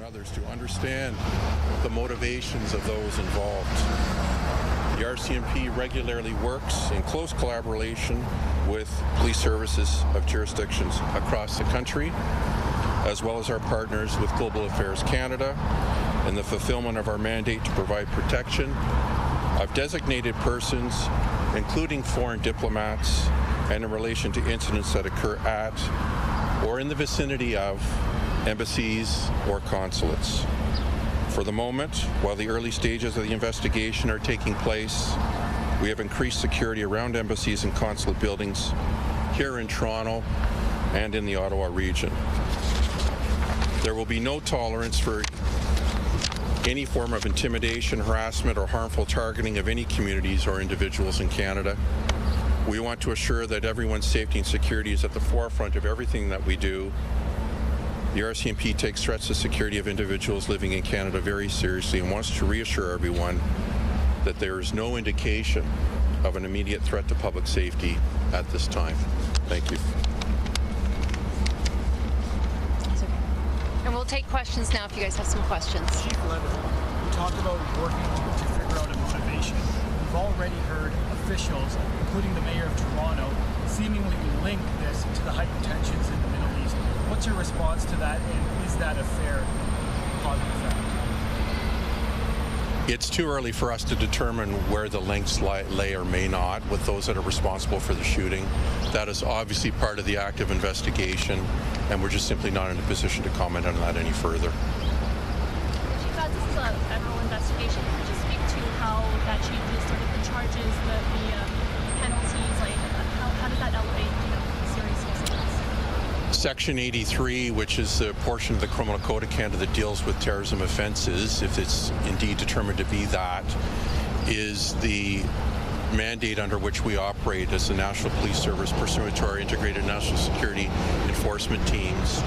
others to understand the motivations of those involved. The RCMP regularly works in close collaboration with police services of jurisdictions across the country, as well as our partners with Global Affairs Canada, in the fulfillment of our mandate to provide protection of designated persons, including foreign diplomats, and in relation to incidents that occur at or in the vicinity of embassies or consulates. For the moment, while the early stages of the investigation are taking place, we have increased security around embassies and consulate buildings here in Toronto and in the Ottawa region. There will be no tolerance for any form of intimidation, harassment, or harmful targeting of any communities or individuals in Canada. We want to assure that everyone's safety and security is at the forefront of everything that we do. The RCMP takes threats to security of individuals living in Canada very seriously and wants to reassure everyone that there is no indication of an immediate threat to public safety at this time. Thank you. And we'll take questions now if you guys have some questions. Chief Levitt, we talked about working to figure out a motivation. We've already heard officials, including the Mayor of Toronto, seemingly link this to the heightened tensions in the Middle East. What's your response to that, and is that a fair positive fact? It's too early for us to determine where the links lay or may not with those that are responsible for the shooting. That is obviously part of the active investigation, and we're just simply not in a position to comment on that any further. Chief, as this is a federal investigation, could you just speak to how that changes sort of the charges, the penalties, like how does that elevate, the seriousness of this? Section 83, which is the portion of the Criminal Code of Canada that deals with terrorism offences, if it's indeed determined to be that, is the mandate under which we operate as the National Police Service pursuant to our integrated national security enforcement teams.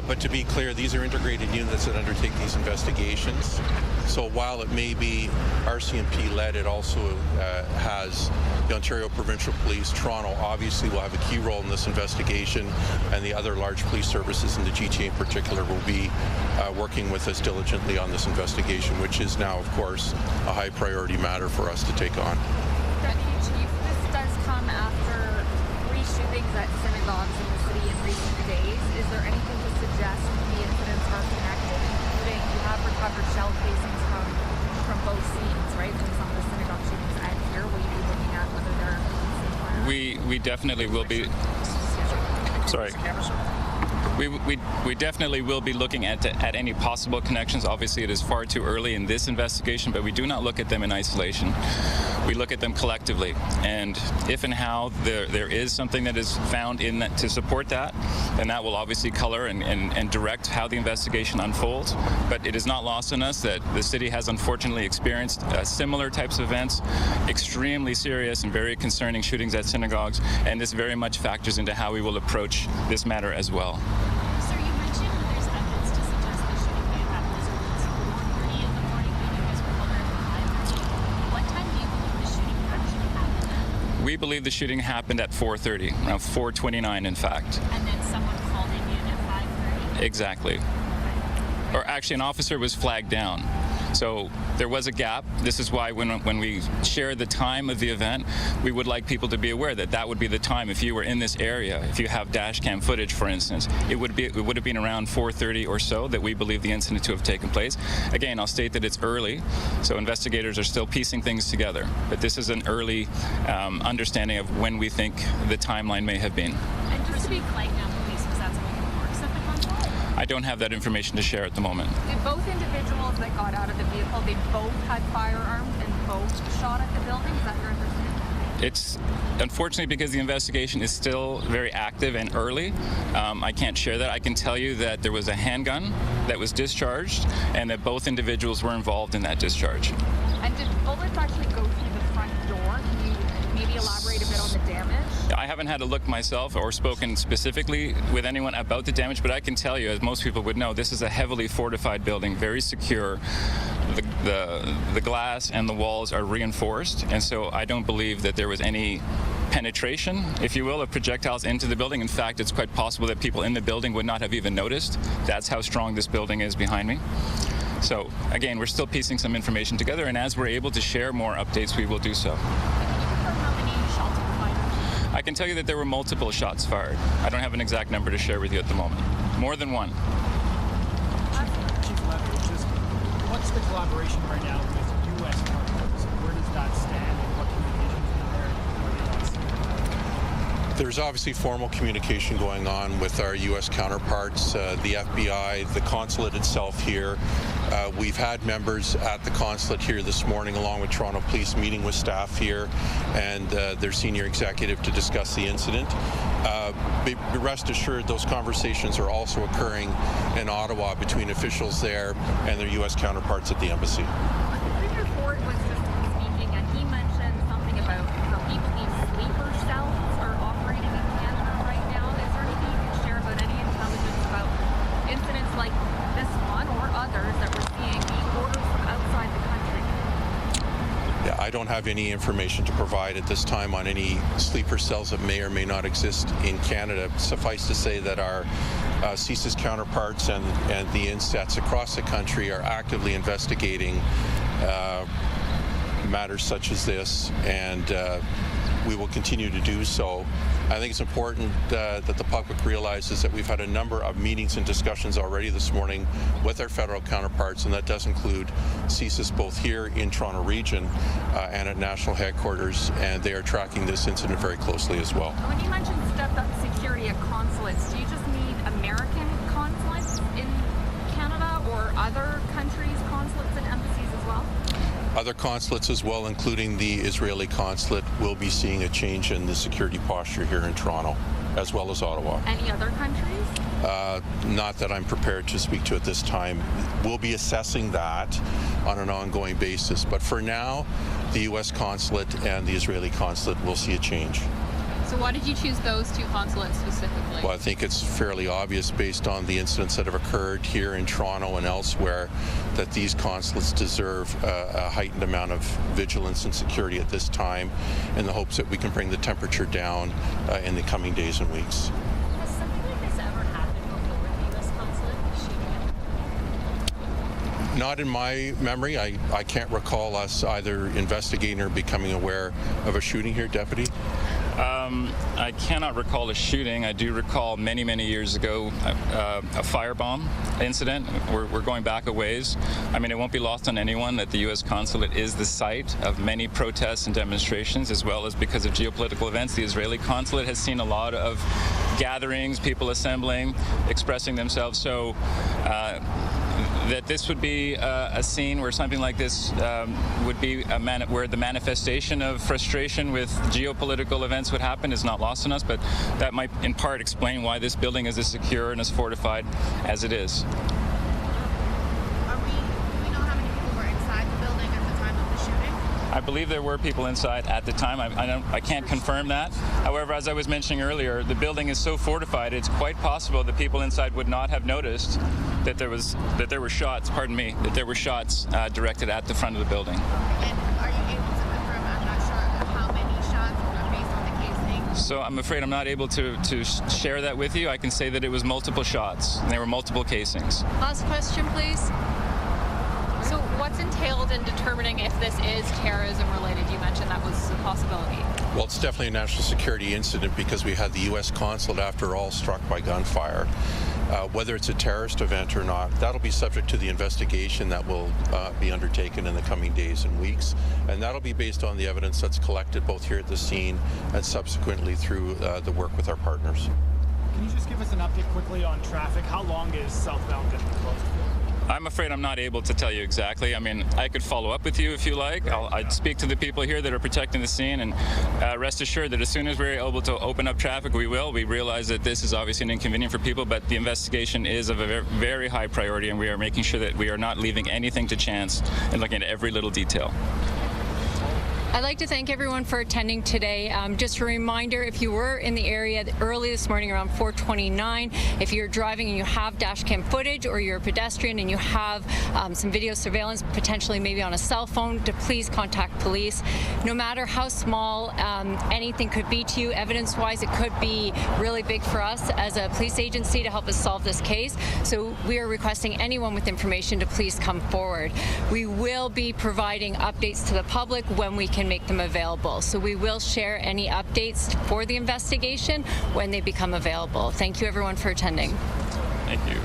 But to be clear, these are integrated units that undertake these investigations. So while it may be RCMP-led, it also has the Ontario Provincial Police. Toronto obviously will have a key role in this investigation, and the other large police services in the GTA in particular will be working with us diligently on this investigation, which is now, of course, a high priority matter for us to take on. Deputy Chief, this does come after 3 shootings at synagogues in the city in recent days. Is there anything to suggest the incidents are connected, including you have recovered shell casings from both scenes, right, from some of the synagogue shootings and here? Will you be looking at whether they're the same? We definitely will be. Sorry. We definitely will be looking at any possible connections. Obviously, it is far too early in this investigation, but we do not look at them in isolation. We look at them collectively, and if and how there is something that is found in that to support that, then that will obviously color and direct how the investigation unfolds. But it is not lost on us that the city has unfortunately experienced similar types of events, extremely serious and very concerning shootings at synagogues, and this very much factors into how we will approach this matter as well. Sir, you mentioned there's evidence to suggest the shooting may have happened as early as 4:30 in the morning when you guys were called there at 5:30. What time do you believe the shooting actually happened? We believe the shooting happened at 4:30, around 4:29 in fact. And then someone called in at 5:30? Exactly. Or actually an officer was flagged down. So there was a gap. This is why when we share the time of the event, we would like people to be aware that that would be the time. If you were in this area, if you have dash cam footage, for instance, it would have been around 4:30 or so that we believe the incident to have taken place. Again, I'll state that it's early, so investigators are still piecing things together. But this is an early understanding of when we think the timeline may have been. And just to be flagged down police, was that someone who works at the consulate? I don't have that information to share at the moment. Did both individuals that got out of the vehicle, they both had firearms and both shot at the building? Is that your understanding? It's unfortunately because the investigation is still very active and early. I can't share that. I can tell you that there was a handgun that was discharged and that both individuals were involved in that discharge. And did bullets actually go through the front door? Can you maybe elaborate a bit on the damage? I haven't had a look myself or spoken specifically with anyone about the damage, but I can tell you, as most people would know, this is a heavily fortified building, very secure. The glass and the walls are reinforced, and so I don't believe that there was any penetration, if you will, of projectiles into the building. In fact, it's quite possible that people in the building would not have even noticed. That's how strong this building is behind me. So again, we're still piecing some information together, and as we're able to share more updates, we will do so. How many shots were fired? I can tell you that there were multiple shots fired. I don't have an exact number to share with you at the moment. More than one. Chief Levy, just what's the collaboration right now with US partners? Where does that stand, and what communications are there? What do you want to see? There's obviously formal communication going on with our U.S. counterparts, the FBI, the consulate itself here. We've had members at the consulate here this morning, along with Toronto Police, meeting with staff here and their senior executive to discuss the incident. Be rest assured, those conversations are also occurring in Ottawa between officials there and their U.S. counterparts at the embassy. Premier Ford was just speaking, and he mentioned something about how people need sleeper cells are operating in Canada right now. Is there anything you can share about any intelligence about incidents like this one or others that we're seeing being ordered from outside the country? Yeah, I don't have any information to provide at this time on any sleeper cells that may or may not exist in Canada. Suffice to say that our CSIS counterparts and the INSETs across the country are actively investigating matters such as this, and we will continue to do so. I think it's important that the public realizes that we've had a number of meetings and discussions already this morning with our federal counterparts, and that does include CSIS both here in Toronto region and at national headquarters, and they are tracking this incident very closely as well. When you mentioned stepped up security at consulates, do you just mean American consulates in Canada or other countries' consulates and embassies as well? Other consulates as well, including the Israeli consulate, will be seeing a change in the security posture here in Toronto, as well as Ottawa. Any other countries? Not that I'm prepared to speak to at this time. We'll be assessing that on an ongoing basis. But for now, the U.S. consulate and the Israeli consulate will see a change. So why did you choose those two consulates specifically? Well, I think it's fairly obvious based on the incidents that have occurred here in Toronto and elsewhere that these consulates deserve a heightened amount of vigilance and security at this time, in the hopes that we can bring the temperature down in the coming days and weeks. Has something like this ever happened before with the US Consulate? Shooting? Not in my memory. I can't recall us either investigating or becoming aware of a shooting here, Deputy. I cannot recall a shooting. I do recall many, many years ago a firebomb incident. We're going back a ways. I mean, it won't be lost on anyone that the U.S. Consulate is the site of many protests and demonstrations, as well as because of geopolitical events. The Israeli Consulate has seen a lot of gatherings, people assembling, expressing themselves. So that this would be a scene where something like this would be where the manifestation of frustration with geopolitical events would happen is not lost on us, but that might in part explain why this building is as secure and as fortified as it is. Do we know how many people were inside the building at the time of the shooting? I believe there were people inside at the time. I can't confirm that. However, as I was mentioning earlier, the building is so fortified, it's quite possible that people inside would not have noticed that there were shots. Pardon me, that there were shots directed at the front of the building. And are you able to confirm? I'm not sure how many shots based on the casing. So I'm afraid I'm not able to share that with you. I can say that it was multiple shots, and there were multiple casings. Last question, please. So what's entailed in determining if this is terrorism related? You mentioned that was a possibility. Well, it's definitely a national security incident because we had the U.S. consulate, after all, struck by gunfire. Whether it's a terrorist event or not, that'll be subject to the investigation that will be undertaken in the coming days and weeks. And that'll be based on the evidence that's collected both here at the scene and subsequently through the work with our partners. Can you just give us an update quickly on traffic? How long is southbound going to be closed for? I'm afraid I'm not able to tell you exactly. I mean, I could follow up with you if you like. I'd speak to the people here that are protecting the scene, and rest assured that as soon as we're able to open up traffic, we will. We realize that this is obviously an inconvenience for people, but the investigation is of a very high priority, and we are making sure that we are not leaving anything to chance and looking at every little detail. I'd like to thank everyone for attending today. Just a reminder, if you were in the area early this morning around 4:29, if you're driving and you have dash cam footage, or you're a pedestrian and you have some video surveillance, potentially maybe on a cell phone, to please contact police. No matter how small anything could be to you, evidence-wise, it could be really big for us as a police agency to help us solve this case. So we are requesting anyone with information to please come forward. We will be providing updates to the public when we can make them available. So we will share any updates for the investigation when they become available. Thank you everyone for attending. Thank you.